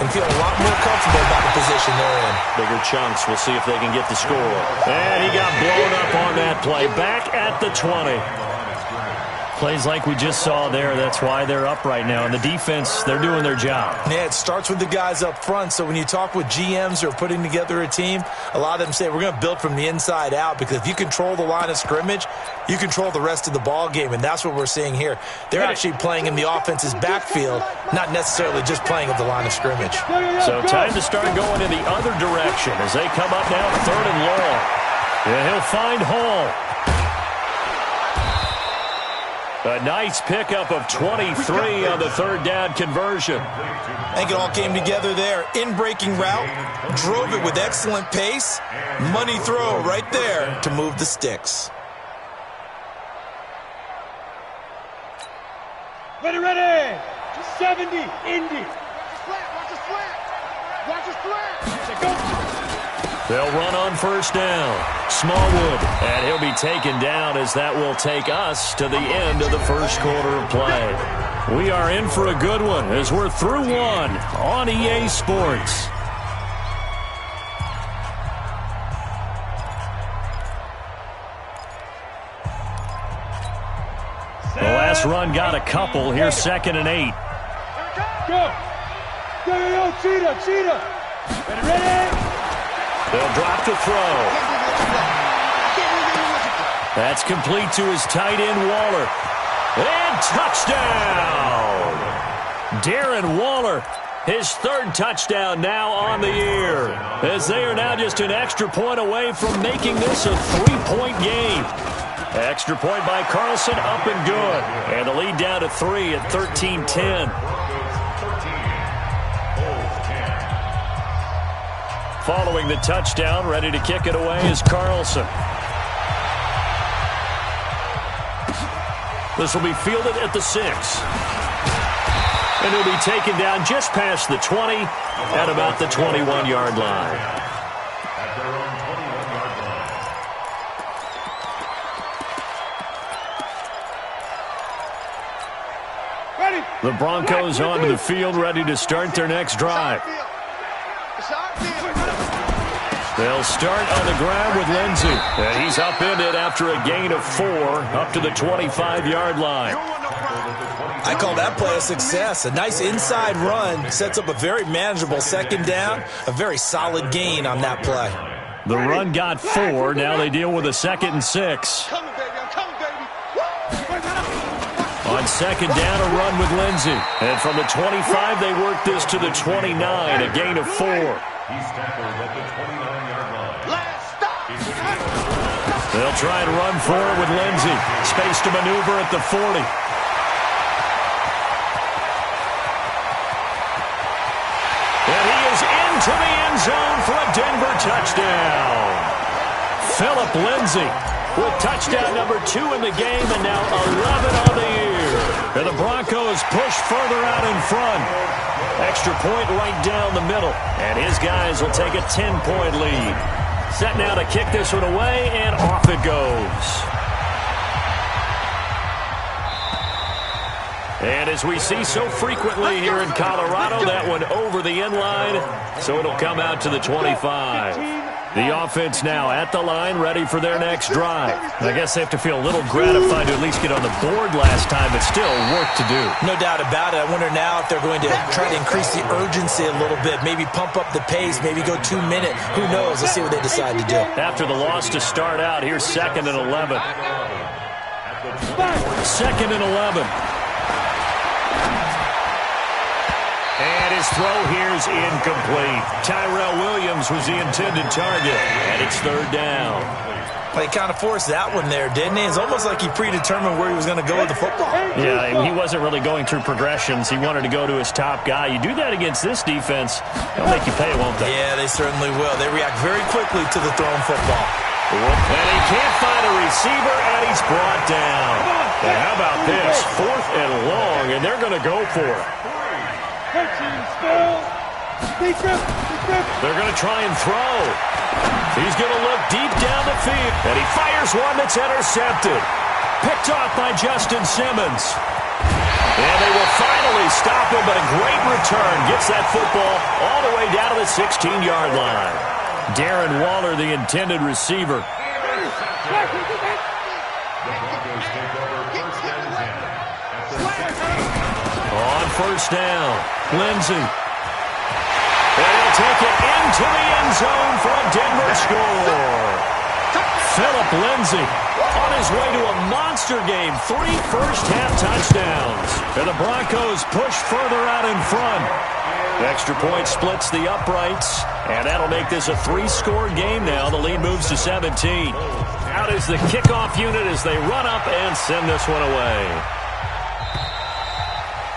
and feel a lot more comfortable about the position they're in. Bigger chunks. We'll see if they can get the score. And he got blown up on that play. Back at the 20. Plays like we just saw there. That's why they're up right now. And the defense, they're doing their job. Yeah, it starts with the guys up front. So when you talk with GMs who are putting together a team, a lot of them say we're going to build from the inside out, because if you control the line of scrimmage, you control the rest of the ball game, and that's what we're seeing here. They're actually playing in the offense's backfield, not necessarily just playing at the line of scrimmage. So time to start going in the other direction as they come up now 3rd and long. Yeah, he'll find Hall. A nice pickup of 23 on the 3rd down conversion. I think it all came together there. In-breaking route, drove it with excellent pace. Money throw right there to move the sticks. Ready. 70, Indy. Watch the slant. Go. They'll run on 1st down. Smallwood, and he'll be taken down as that will take us to the end of the 1st quarter of play. We are in for a good one as we're through one on EA Sports. The last run got a couple. Here's 2nd and 8. Go, cheetah. Ready. They'll drop to throw. That's complete to his tight end, Waller. And touchdown! Darren Waller, his 3rd touchdown now on the year, as they are now just an extra point away from making this a 3-point game. Extra point by Carlson, up and good. And the lead down to 3 at 13-10. Following the touchdown, ready to kick it away is Carlson. This will be fielded at the 6. And he'll be taken down just past the 20 at about the 21-yard line. The Broncos onto the field, ready to start their next drive. They'll start on the ground with Lindsey. And he's upended after a gain of 4 up to the 25-yard line. I call that play a success. A nice inside run sets up a very manageable 2nd down. A very solid gain on that play. The run got 4. Now they deal with a 2nd and 6. On 2nd down, a run with Lindsey. And from the 25, they work this to the 29, a gain of 4. He's tackled at the 29-yard line. They'll try and run forward with Lindsey. Space to maneuver at the 40. And he is into the end zone for a Denver touchdown. Phillip Lindsey with touchdown number 2 in the game, and now 11 on the year. And the Broncos push further out in front. Extra point right down the middle. And his guys will take a 10-point lead. Set now to kick this one away, and off it goes. And as we see so frequently here in Colorado, that one over the end line, so it'll come out to the 25. The offense now at the line, ready for their next drive. I guess they have to feel a little gratified to at least get on the board last time, but still work to do. No doubt about it. I wonder now if they're going to try to increase the urgency a little bit, maybe pump up the pace, maybe go 2-minute. Who knows? Let's see what they decide to do. After the loss to start out, here's 2nd and 11. 2nd and 11. And his throw here's incomplete. Tyrell Williams was the intended target, and it's 3rd down. Well, he kind of forced that one there, didn't he? It's almost like he predetermined where he was going to go with the football. Yeah, he wasn't really going through progressions. He wanted to go to his top guy. You do that against this defense, they'll make you pay, won't they? Yeah, they certainly will. They react very quickly to the thrown football. And he can't find a receiver, and he's brought down. And how about this? 4th and long, and they're going to go for it. They're going to try and throw. He's going to look deep down the field. And he fires one that's intercepted. Picked off by Justin Simmons. And they will finally stop him, but a great return. Gets that football all the way down to the 16-yard line. Darren Waller, the intended receiver. On first down, Lindsey. And he'll take it into the end zone for a Denver score. Philip Lindsey on his way to a monster game. 3 first-half touchdowns. And the Broncos push further out in front. Extra point splits the uprights, and that'll make this a 3-score game now. The lead moves to 17. Out is the kickoff unit as they run up and send this one away.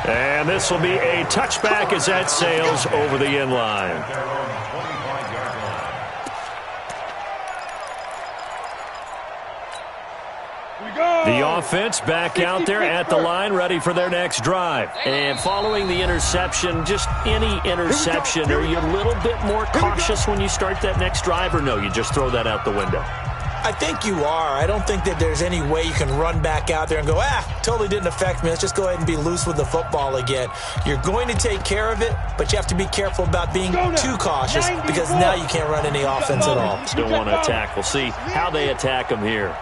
And this will be a touchback as that sails over the end line. The offense back out there at the line, ready for their next drive. And following the interception, just any interception, are you a little bit more cautious when you start that next drive, or no, you just throw that out the window? I think you are. I don't think that there's any way you can run back out there and go, totally didn't affect me. Let's just go ahead and be loose with the football again. You're going to take care of it, but you have to be careful about being too cautious because now you can't run any offense at all. Still want to attack. We'll see how they attack them here.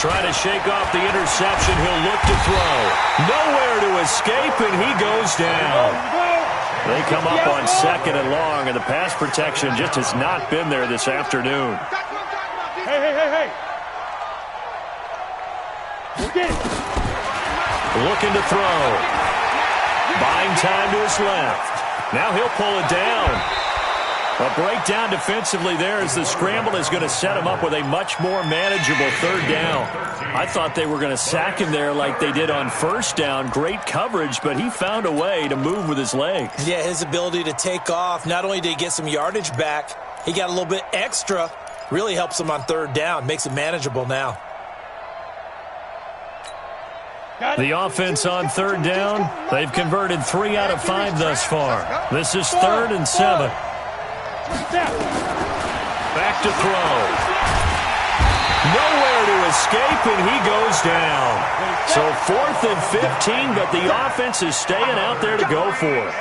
Try to shake off the interception. He'll look to throw. Nowhere to escape, and he goes down. They come up on 2nd and long, and the pass protection just has not been there this afternoon. Hey. Looking to throw. Buying time to his left. Now he'll pull it down. A breakdown defensively there as the scramble is going to set him up with a much more manageable 3rd down. I thought they were going to sack him there like they did on 1st down. Great coverage, but he found a way to move with his legs. Yeah, his ability to take off. Not only did he get some yardage back, he got a little bit extra. Really helps him on 3rd down. Makes it manageable now. The offense on 3rd down, they've converted 3 out of 5 thus far. This is 3rd and 7. Back to throw. Nowhere to escape, and he goes down. So 4th and 15, but the offense is staying out there to go for it.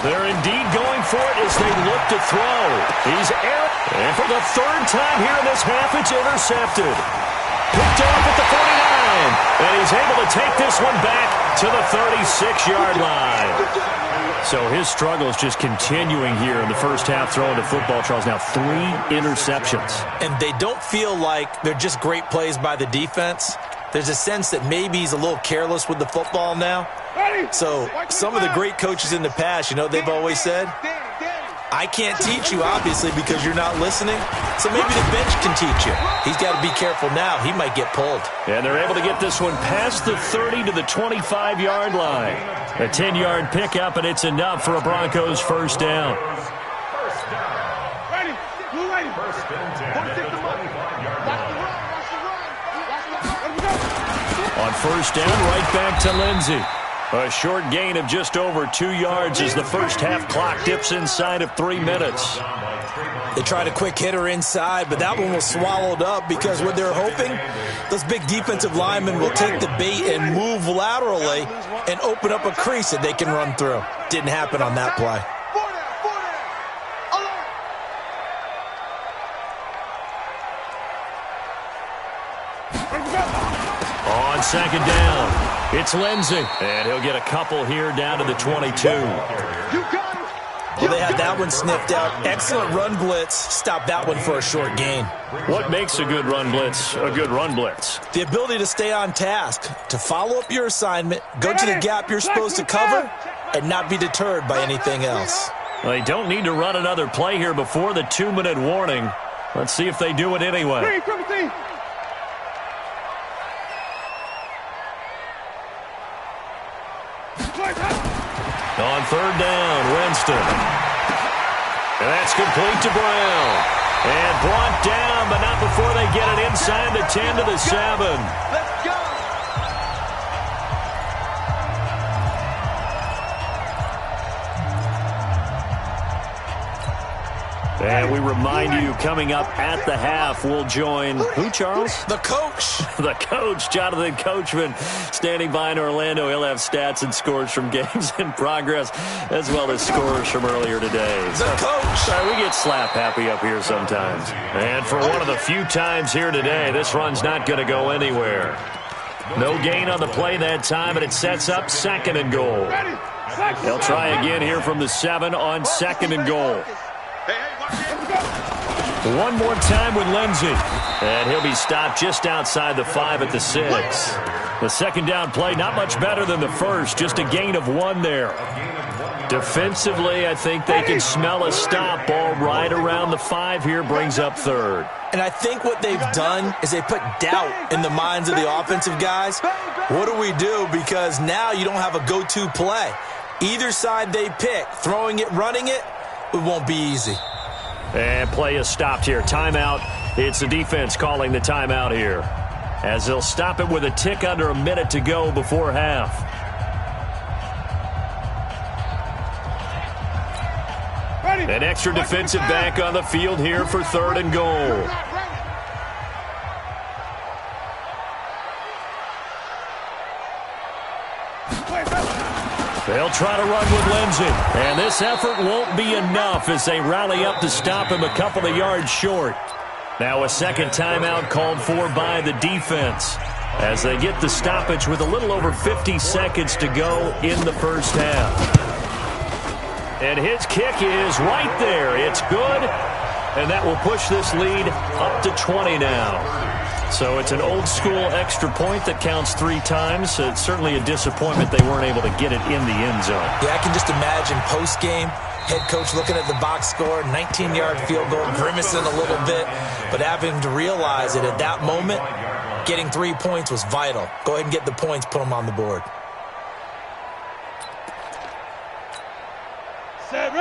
They're indeed going for it as they look to throw. He's out. And for the 3rd time here in this half, it's intercepted. Picked off at the 49. And he's able to take this one back to the 36-yard line. So his struggle is just continuing here in the first half throwing the football, Charles. Now 3 interceptions. And they don't feel like they're just great plays by the defense. There's a sense that maybe he's a little careless with the football now. So some of the great coaches in the past, they've always said, I can't teach you, obviously, because you're not listening. So maybe the bench can teach you. He's got to be careful now. He might get pulled. And they're able to get this one past the 30 to the 25-yard line. A 10-yard pickup, and it's enough for a Broncos 1st down. On 1st down, right back to Lindsey. A short gain of just over 2 yards as the first half clock dips inside of 3 minutes. They tried a quick hitter inside, but that one was swallowed up because what they're hoping, those big defensive linemen will take the bait and move laterally and open up a crease that they can run through. Didn't happen on that play. On 2nd down. It's Lindsey, and he'll get a couple here down to the 22. Well, they had that one sniffed out. Excellent run blitz. Stop that one for a short gain. What makes a good run blitz a good run blitz? The ability to stay on task, to follow up your assignment, go to the gap you're supposed to cover, and not be deterred by anything else. They don't need to run another play here before the 2-minute warning. Let's see if they do it anyway. On 3rd down, Winston. And that's complete to Brown. And brought down, but not before they get it inside the 10 to the 7. Let's go. And we remind you, coming up at the half, we'll join who, Charles? The coach. The coach, Jonathan Coachman, standing by in Orlando. He'll have stats and scores from games in progress, as well as scores from earlier today. The coach. We get slap happy up here sometimes. And for one of the few times here today, this run's not going to go anywhere. No gain on the play that time, and it sets up 2nd and goal. They'll try again here from the 7 on 2nd and goal. One more time with Lindsey. And he'll be stopped just outside the 5 at the 6. The 2nd down play, not much better than the first, just a gain of 1 there. Defensively, I think they can smell a stop. Ball right around the 5 here, brings up 3rd. And I think what they've done is they put doubt in the minds of the offensive guys. What do we do? Because now you don't have a go-to play. Either side they pick, throwing it, running it, it won't be easy. And play is stopped here. Timeout. It's the defense calling the timeout here, as they'll stop it with a tick under a minute to go before half. An extra defensive back on the field here for 3rd and goal. They'll try to run with Lindsey. And this effort won't be enough as they rally up to stop him a couple of yards short. Now a 2nd timeout called for by the defense, as they get the stoppage with a little over 50 seconds to go in the first half. And his kick is right there. It's good, and that will push this lead up to 20 now. So it's an old-school extra point that counts 3 times. So it's certainly a disappointment they weren't able to get it in the end zone. Yeah, I can just imagine post-game, head coach looking at the box score, 19-yard field goal, grimacing a little bit, but having to realize that at that moment, getting 3 points was vital. Go ahead and get the points, put them on the board.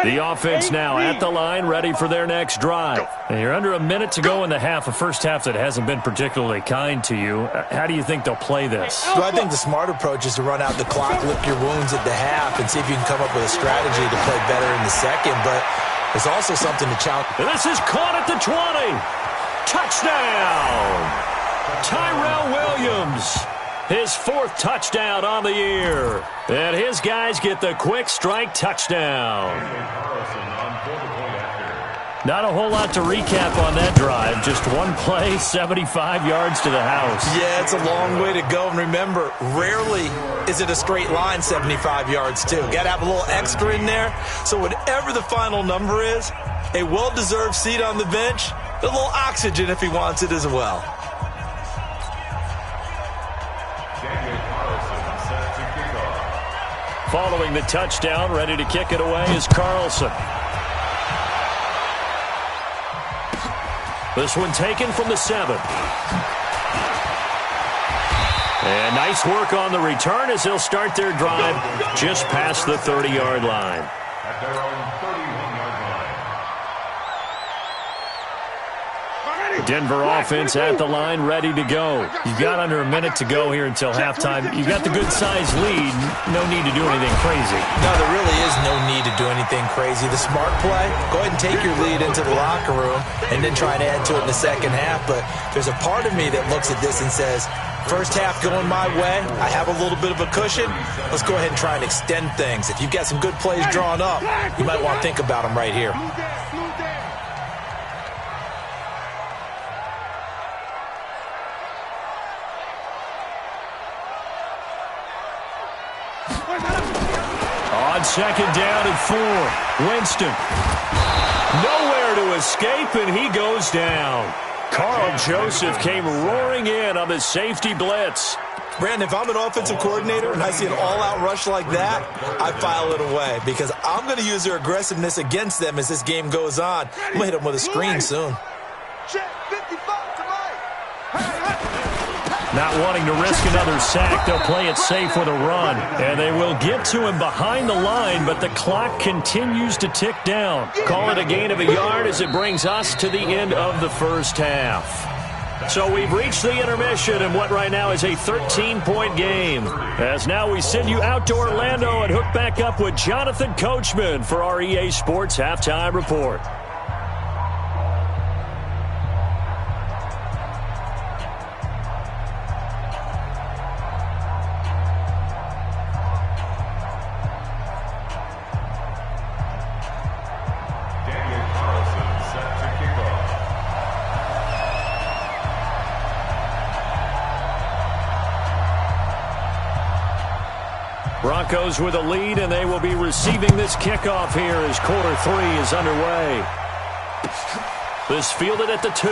The offense now at the line, ready for their next drive. And you're under a minute to go in the half, a first half that hasn't been particularly kind to you. How do you think they'll play this? So I think the smart approach is to run out the clock, lick your wounds at the half, and see if you can come up with a strategy to play better in the second. But there's also something to challenge. And this is caught at the 20. Touchdown! Tyrell Williams. His 4th touchdown on the year. And his guys get the quick strike touchdown. Not a whole lot to recap on that drive. Just one play, 75 yards to the house. Yeah, it's a long way to go. And remember, rarely is it a straight line 75 yards, too. Got to have a little extra in there. So whatever the final number is, a well-deserved seat on the bench, a little oxygen if he wants it as well. Following the touchdown, ready to kick it away is Carlson. This one taken from the 7. And nice work on the return as they'll start their drive just past the 30-yard line. At their own 31-yard line. Denver offense at the line, ready to go. You've got under a minute to go here until halftime. You've got the good-sized lead. No need to do anything crazy. No, there really is no need to do anything crazy. The smart play, go ahead and take your lead into the locker room and then try and add to it in the second half. But there's a part of me that looks at this and says, first half going my way, I have a little bit of a cushion. Let's go ahead and try and extend things. If you've got some good plays drawn up, you might want to think about them right here. On 2nd down and 4, Winston. Nowhere to escape, and he goes down. Carl Joseph came roaring in on the safety blitz. Brandon, if I'm an offensive coordinator and I see an all-out rush like that, I file it away because I'm going to use their aggressiveness against them as this game goes on. I'm going to hit them with a screen soon. Not wanting to risk another sack, they'll play it safe with a run. And they will get to him behind the line, but the clock continues to tick down. Call it a gain of a yard as it brings us to the end of the first half. So we've reached the intermission in what right now is a 13-point game. As now we send you out to Orlando and hook back up with Jonathan Coachman for our EA Sports Halftime Report. Broncos with a lead, and they will be receiving this kickoff here as quarter 3 is underway. This fielded at the 2.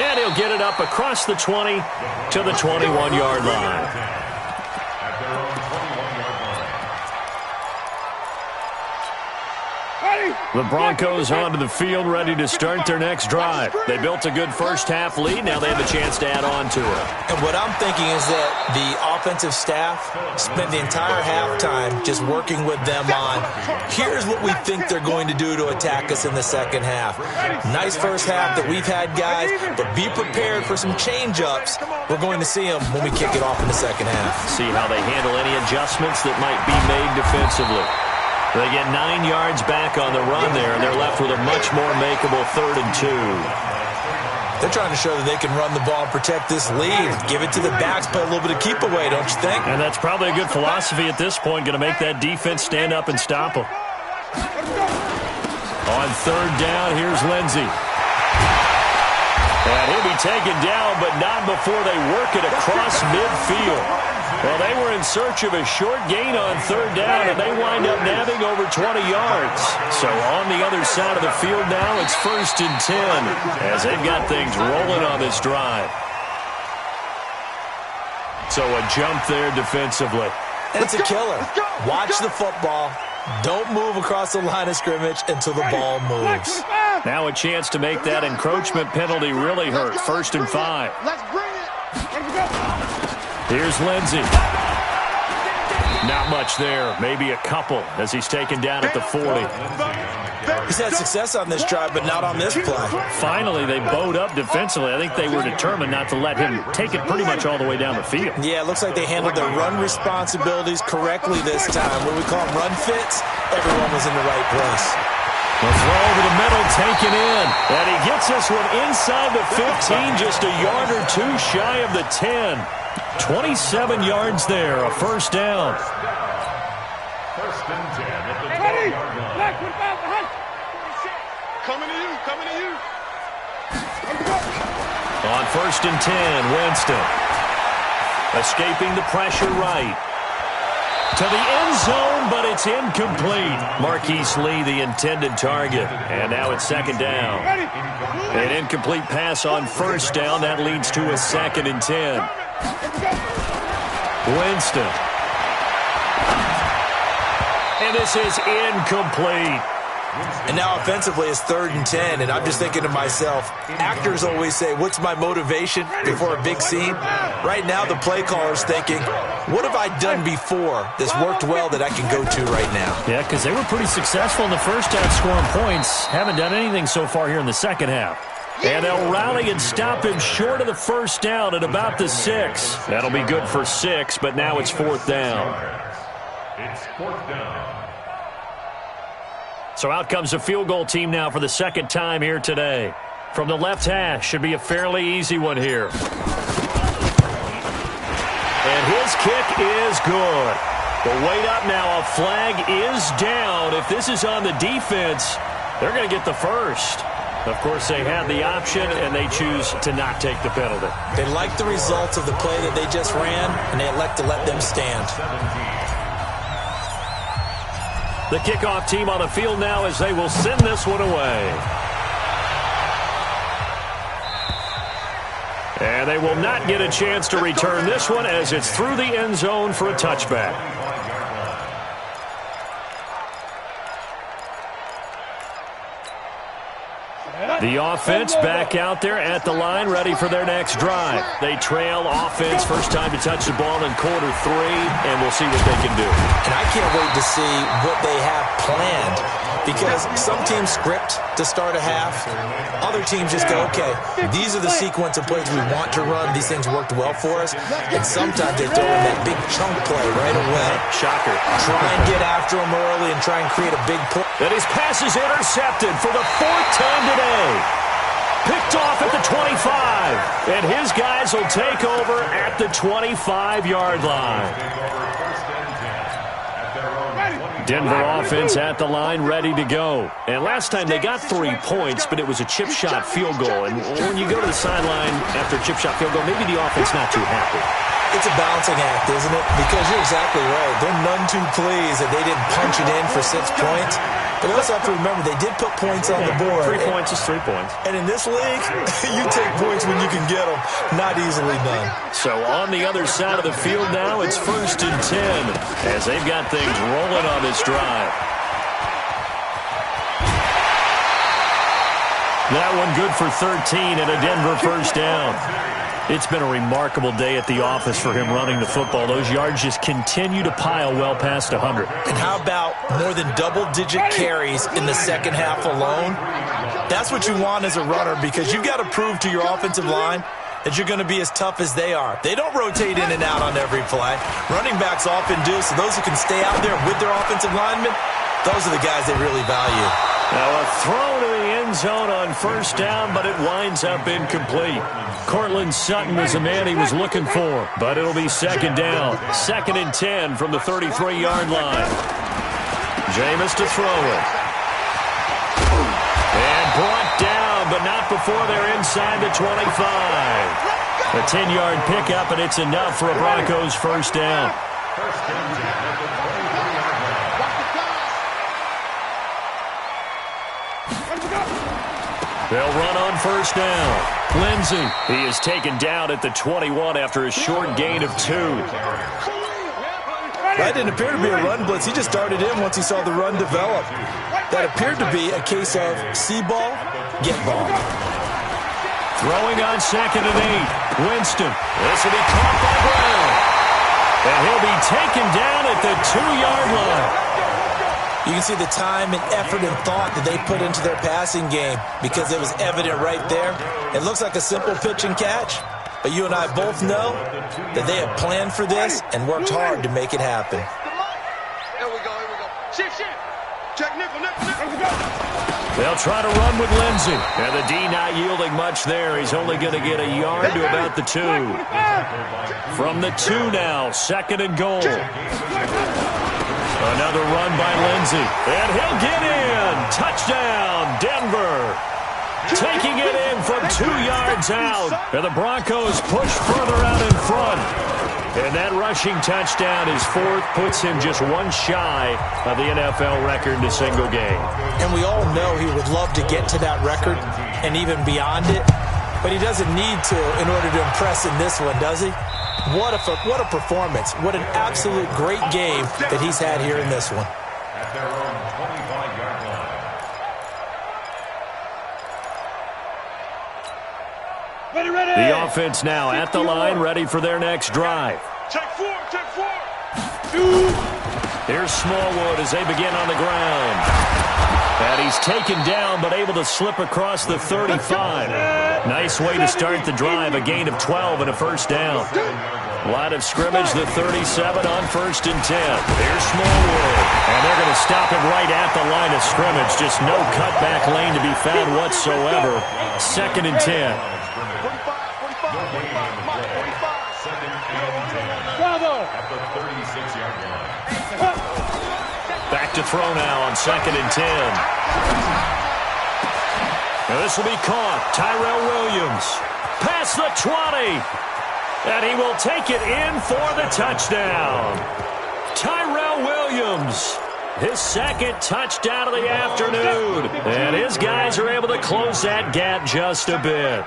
And he'll get it up across the 20 to the 21-yard line. The Broncos onto the field, ready to start their next drive. They built a good first-half lead. Now they have a chance to add on to it. And what I'm thinking is that the offensive staff spent the entire halftime just working with them on, here's what we think they're going to do to attack us in the second half. Nice first half that we've had, guys, but be prepared for some change-ups. We're going to see them when we kick it off in the second half. See how they handle any adjustments that might be made defensively. They get 9 yards back on the run there, and they're left with a much more makeable 3rd and 2. They're trying to show that they can run the ball and protect this lead. Give it to the backs, play a little bit of keep away, don't you think? And that's probably a good philosophy at this point, going to make that defense stand up and stop them. On 3rd down, here's Lindsey. And he'll be taken down, but not before they work it across midfield. Well, they were in search of a short gain on 3rd down, and they wind up nabbing over 20 yards. So on the other side of the field now, it's 1st and 10 as they've got things rolling on this drive. So a jump there defensively. It's a killer. Watch the football. Don't move across the line of scrimmage until the ball moves. Now a chance to make that encroachment penalty really hurt. 1st and 5. Let's bring it. Let's go. Here's Lindsey. Not much there. Maybe a couple as he's taken down at the 40. He's had success on this drive, but not on this play. Finally, they bowed up defensively. I think they were determined not to let him take it pretty much all the way down the field. Yeah, it looks like they handled their run responsibilities correctly this time. What we call them run fits, everyone was in the right place. The throw over the middle taken in. And he gets this one inside the 15, just a yard or 2 shy of the 10. 27 yards there, a 1st down. 1st and 10 at the 12-yard line. Coming to you, coming to you. On 1st and 10, Winston. Escaping the pressure right. To the end zone, but it's incomplete. Marquise Lee, the intended target. And now it's 2nd down. An incomplete pass on 1st down. That leads to a 2nd and 10. Winston. And this is incomplete. And now offensively it's 3rd and 10, and I'm just thinking to myself, actors always say, what's my motivation before a big scene? Right now the play caller's thinking, what have I done before that's worked well that I can go to right now? Yeah, because they were pretty successful in the first half scoring points. Haven't done anything so far here in the second half. And they'll rally and stop him short of the 1st down at about the 6. That'll be good for 6, but now it's 4th down. It's 4th down. So out comes the field goal team now for the 2nd time here today. From the left hash, should be a fairly easy one here. And his kick is good. But wait up now, a flag is down. If this is on the defense, they're going to get the 1st. Of course, they had the option, and they choose to not take the penalty. They like the results of the play that they just ran, and they elect to let them stand. The kickoff team on the field now as they will send this one away. And they will not get a chance to return this one as it's through the end zone for a touchback. The offense back out there at the line, ready for their next drive. They trail offense, first time to touch the ball in quarter 3, and we'll see what they can do. And I can't wait to see what they have planned, because some teams script to start a half. Other teams just go, okay, these are the sequence of plays we want to run. These things worked well for us. And sometimes they throw in that big chunk play right away. Shocker. Try and get after them early and try and create a big play. And his pass is intercepted for the 4th time today. Picked off at the 25. And his guys will take over at the 25-yard line. Take over 1st and 10 at their own 25. Denver offense at the line, ready to go. And last time they got 3 points, but it was a chip shot field goal. And when you go to the sideline after a chip shot field goal, maybe the offense not too happy. It's a balancing act, isn't it? Because you're exactly right. They're none too pleased that they didn't punch it in for 6 points. But you also have to remember, they did put points on the board. 3 points is 3 points. And in this league, you take points when you can get them. Not easily done. So on the other side of the field now, it's 1st and 10 as they've got things rolling on this drive. That one good for 13 and a Denver first down. It's been a remarkable day at the office for him running the football. Those yards just continue to pile well past 100. And how about more than double-digit carries in the second half alone? That's what you want as a runner, because you've got to prove to your offensive line that you're going to be as tough as they are. They don't rotate in and out on every play. Running backs often do, so those who can stay out there with their offensive linemen, those are the guys they really value. Now a throw to the end zone on first down, but it winds up incomplete. Cortland Sutton was the man he was looking for, but it'll be 2nd down. 2nd and 10 from the 33-yard line. Jameis to throw it. And brought down, but not before they're inside the 25. A 10-yard pickup, and it's enough for a Broncos first down. They'll run on first down. Lindsey, he is taken down at the 21 after a short gain of 2. That didn't appear to be a run blitz. He just darted in once he saw the run develop. That appeared to be a case of see ball, get ball. Throwing on 2nd and 8. Winston. This will be caught by Brown. And he'll be taken down at the 2-yard line. You can see the time and effort and thought that they put into their passing game, because it was evident right there. It looks like a simple pitch and catch, but you and I both know that they have planned for this and worked hard to make it happen. Here we go, here we go. Shift. Check nickel. They'll try to run with Lindsey. And the D not yielding much there. He's only going to get a yard to about the 2. From the 2 now, 2nd and goal. Another run by Lindsey. And he'll get in. Touchdown, Denver. Taking it in from 2 yards out. And the Broncos push further out in front. And that rushing touchdown is 4th, puts him just 1 shy of the NFL record in a single game. And we all know he would love to get to that record and even beyond it. But he doesn't need to in order to impress in this one, does he? What a performance. What an absolute great game that he's had here in this one. At their own 25-yard line. The offense now at the line, ready for their next drive. Take 4. Here's Smallwood as they begin on the ground. And he's taken down, but able to slip across the 35. Nice way to start the drive, a gain of 12 and a first down. Line of scrimmage, the 37 on 1st and 10. Here's Smallwood. And they're going to stop him right at the line of scrimmage. Just no cutback lane to be found whatsoever. 2nd and 10. At the 36-yard line. Back to throw now on 2nd and 10. Now this will be caught. Tyrell Williams. Past the 20. And he will take it in for the touchdown. Tyrell Williams. His 2nd touchdown of the afternoon. And his guys are able to close that gap just a bit.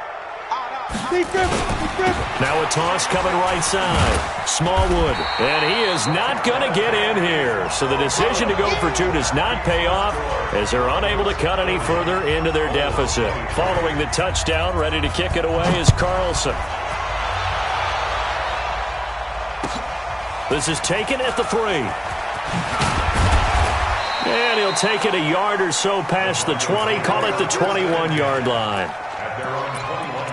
Now a toss coming right side. Smallwood. And he is not going to get in here. So the decision to go for 2 does not pay off as they're unable to cut any further into their deficit. Following the touchdown, ready to kick it away is Carlson. This is taken at the 3. And he'll take it a yard or so past the 20. Call it the 21-yard line. At their own 21-yard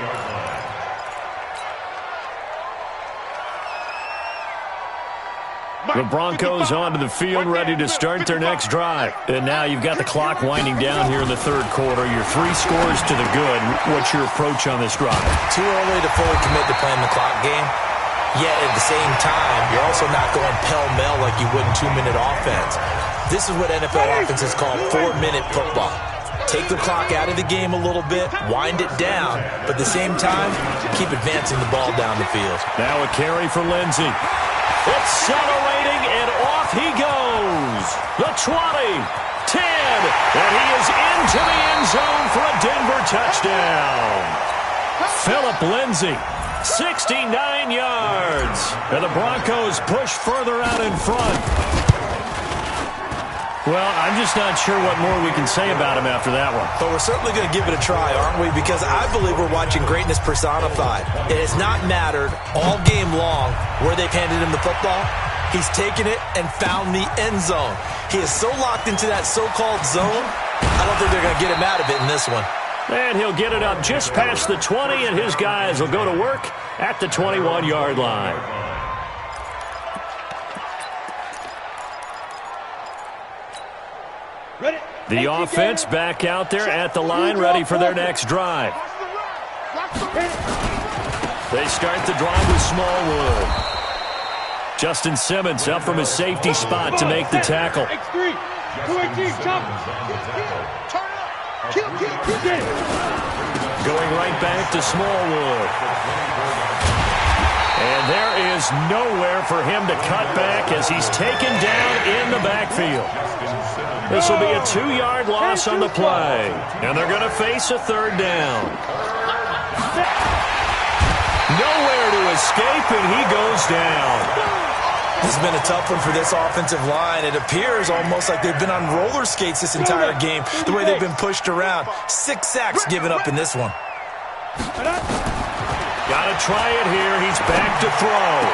line. The Broncos onto the field, ready to start their next drive. And now you've got the clock winding down here in the 3rd quarter. Your 3 scores to the good. What's your approach on this drive? Too early to fully commit to playing the clock game. Yet at the same time, you're also not going pell-mell like you would in 2-minute offense. This is what NFL offenses call 4-minute football. Take the clock out of the game a little bit, wind it down, but at the same time, keep advancing the ball down the field. Now a carry for Lindsey. Accelerating, and off he goes. The 20, 10, and he is into the end zone for a Denver touchdown. Philip Lindsey, 69 yards, and the Broncos push further out in front. Well, I'm just not sure what more we can say about him after that one. But we're certainly going to give it a try, aren't we? Because I believe we're watching greatness personified. It has not mattered all game long where they've handed him the football. He's taken it and found the end zone. He is so locked into that so-called zone, I don't think they're going to get him out of it in this one. And he'll get it up just past the 20, and his guys will go to work at the 21-yard line. The offense back out there at the line, ready for their next drive. They start the drive with Smallwood. Justin Simmons up from his safety spot to make the tackle. Going right back to Smallwood. And there is nowhere for him to cut back as he's taken down in the backfield. This will be a 2-yard loss on the play. And they're going to face a third down. Nowhere to escape, and he goes down. This has been a tough one for this offensive line. It appears almost like they've been on roller skates this entire game, the way they've been pushed around. 6 sacks given up in this one. Got to try it here. He's back to throw.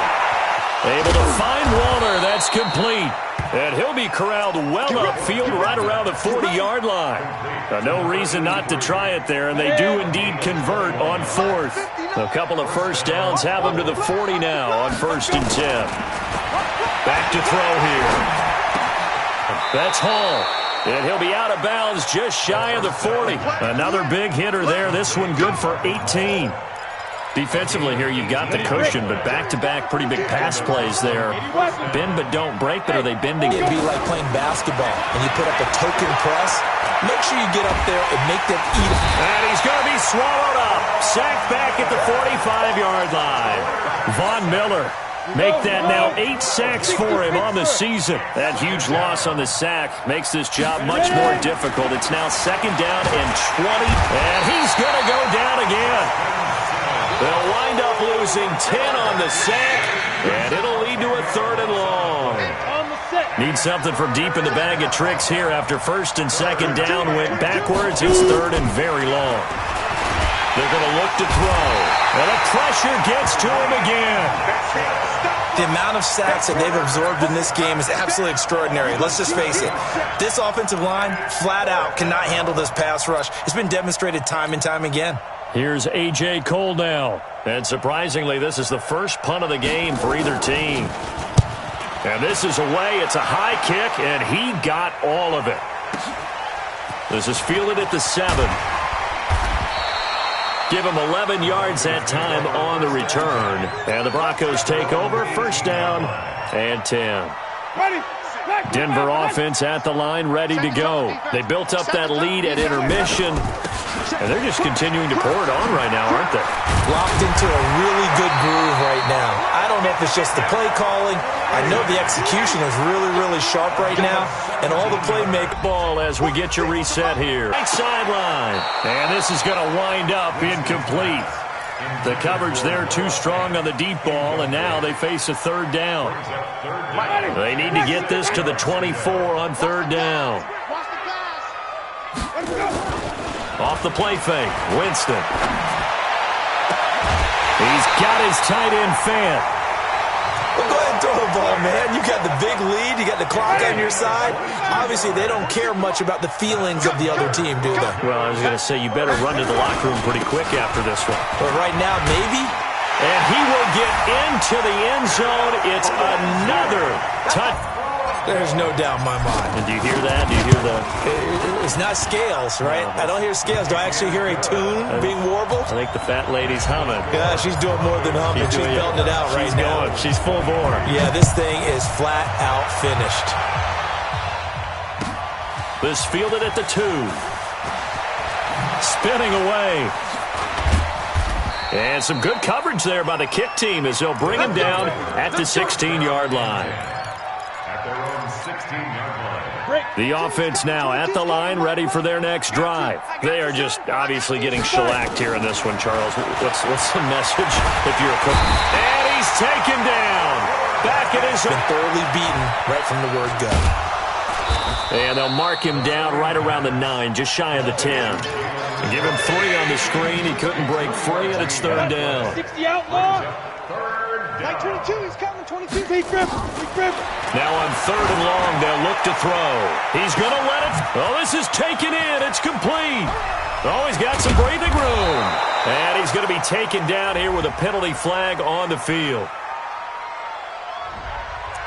Able to find Waller. That's complete. And he'll be corralled well upfield right around the 40-yard line. No reason not to try it there, and they do indeed convert on 4th. A couple of first downs have them to the 40 now on 1st and 10. Back to throw here. That's Hall. And he'll be out of bounds just shy of the 40. Another big hitter there. This one good for 18. Defensively here, you've got the cushion, but back-to-back pretty big pass plays there. Bend but don't break, but are they bending? It'd be like playing basketball, and you put up a token press. Make sure you get up there and make them eat it. And he's going to be swallowed up. Sacked back at the 45-yard line. Von Miller. Make that now 8 sacks for him on the season. That huge loss on the sack makes this job much more difficult. It's now 2nd down and 20, and he's going to go down again. They'll wind up losing 10 on the sack, and it'll lead to a 3rd and long. Need something from deep in the bag of tricks here after 1st and 2nd down went backwards. It's 3rd and very long. They're going to look to throw, and the pressure gets to him again. The amount of sacks that they've absorbed in this game is absolutely extraordinary. Let's just face it. This offensive line, flat out, cannot handle this pass rush. It's been demonstrated time and time again. Here's A.J. Cole now. And surprisingly, this is the first punt of the game for either team. And this is away. It's a high kick, and he got all of it. This is fielded at the 7. Give him 11 yards that time on the return. And the Broncos take over. 1st down and 10. Denver offense at the line, ready to go. They built up that lead at intermission, and they're just continuing to pour it on right now, aren't they? Locked into a really good groove right now. I don't know if it's just the play calling. I know the execution is really, really sharp right now, and all the playmaking. Ball as we get your reset here. Right sideline, and this is going to wind up incomplete. The coverage there too strong on the deep ball, and now they face a 3rd down. They need to get this to the 24 on 3rd down. Off the play fake, Winston. He's got his tight end fan. Well, go ahead and throw the ball, man. You got the big lead. You got the clock on your side. Obviously, they don't care much about the feelings of the other team, do they? Well, I was going to say, you better run to the locker room pretty quick after this one. But right now, maybe. And he will get into the end zone. It's another touch. There's no doubt in my mind. And do you hear that? Do you hear the... It's not scales, right? I don't hear scales. Do I actually hear a tune being warbled? I think the fat lady's humming. Yeah, she's doing more than humming. She's belting it out right now. She's full bore. Yeah, this thing is flat out finished. This fielded at the 2. Spinning away. And some good coverage there by the kick team as they'll bring him down at the 16-yard line. At their own 16-yard line. The offense now at the line, ready for their next drive. They are just obviously getting shellacked here in this one, Charles. What's the message if you're a coach? And he's taken down. Back at his... Been thoroughly beaten right from the word go. And they'll mark him down right around the 9, just shy of the 10. And give him 3 on the screen. He couldn't break free, and it's 3rd down. 60 outlaw. 22, he's coming. 22, big grip. Now on 3rd and long, they'll look to throw. He's going to let it. Oh, this is taken in. It's complete. Oh, he's got some breathing room. And he's going to be taken down here with a penalty flag on the field.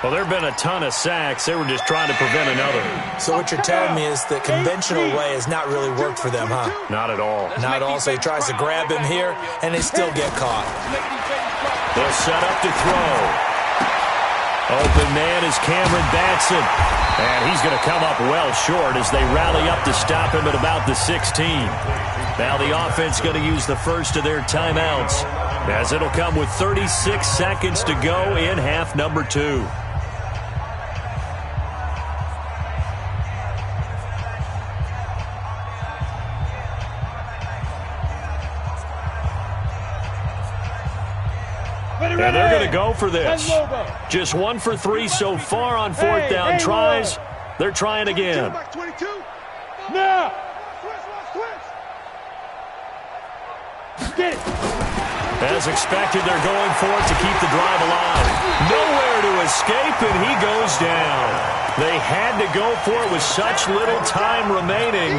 Well, there have been a ton of sacks. They were just trying to prevent another. So what you're telling me is the conventional way has not really worked for them, huh? Not at all. Not at all. So he tries to grab him here, and they still get caught. They'll set up to throw. Open man is Cameron Batson. And he's going to come up well short as they rally up to stop him at about the 16. Now the offense going to use the first of their timeouts, as it'll come with 36 seconds to go in half number 2. And they're going to go for this. Just 1 for 3 so far on 4th down tries. They're trying again. Now. Get it. As expected, they're going for it to keep the drive alive. Nowhere to escape, and he goes down. They had to go for it with such little time remaining.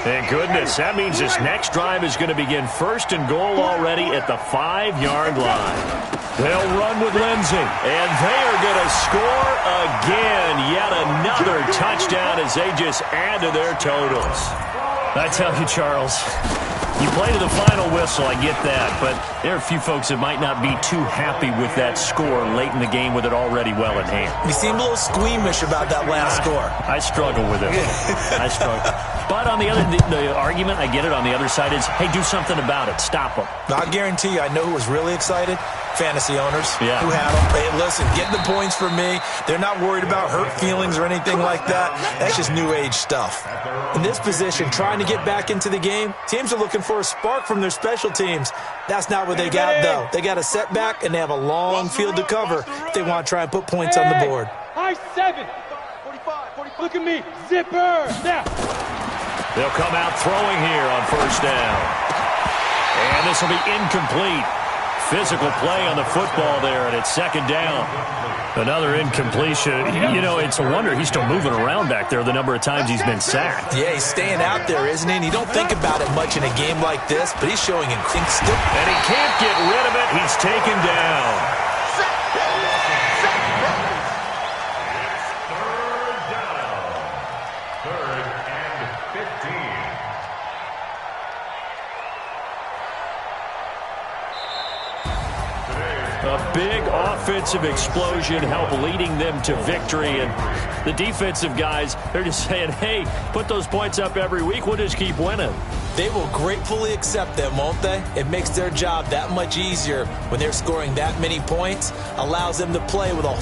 Thank goodness. That means this next drive is going to begin 1st and goal already at the 5-yard line. They'll run with Lindsey, and they are going to score again. Yet another touchdown as they just add to their totals. I tell you, Charles, you play to the final whistle, I get that, but there are a few folks that might not be too happy with that score late in the game with it already well in hand. You seem a little squeamish about that last score. I struggle with it. I struggle. But on the other, the argument, I get it, on the other side is, hey, do something about it. Stop them. I guarantee you, I know who was really excited. Fantasy owners who had them. Hey, listen, get the points for me. They're not worried about hurt feelings or anything like that. That's just new age stuff. In this position, trying to get back into the game, teams are looking for a spark from their special teams. That's not what they got, though. They got a setback, and they have a long field to cover if they want to try and put points on the board. High 7. 45. Look at me. Zipper. Now. They'll come out throwing here on 1st down. And this will be incomplete. Physical play on the football there, and it's 2nd down. Another incompletion. You know, it's a wonder he's still moving around back there the number of times he's been sacked. Yeah, he's staying out there, isn't he? And you don't think about it much in a game like this, but he's showing instinct. And he can't get rid of it. He's taken down. A big offensive explosion helped leading them to victory. And the defensive guys, they're just saying, hey, put those points up every week. We'll just keep winning. They will gratefully accept them, won't they? It makes their job that much easier when they're scoring that many points. Allows them to play with a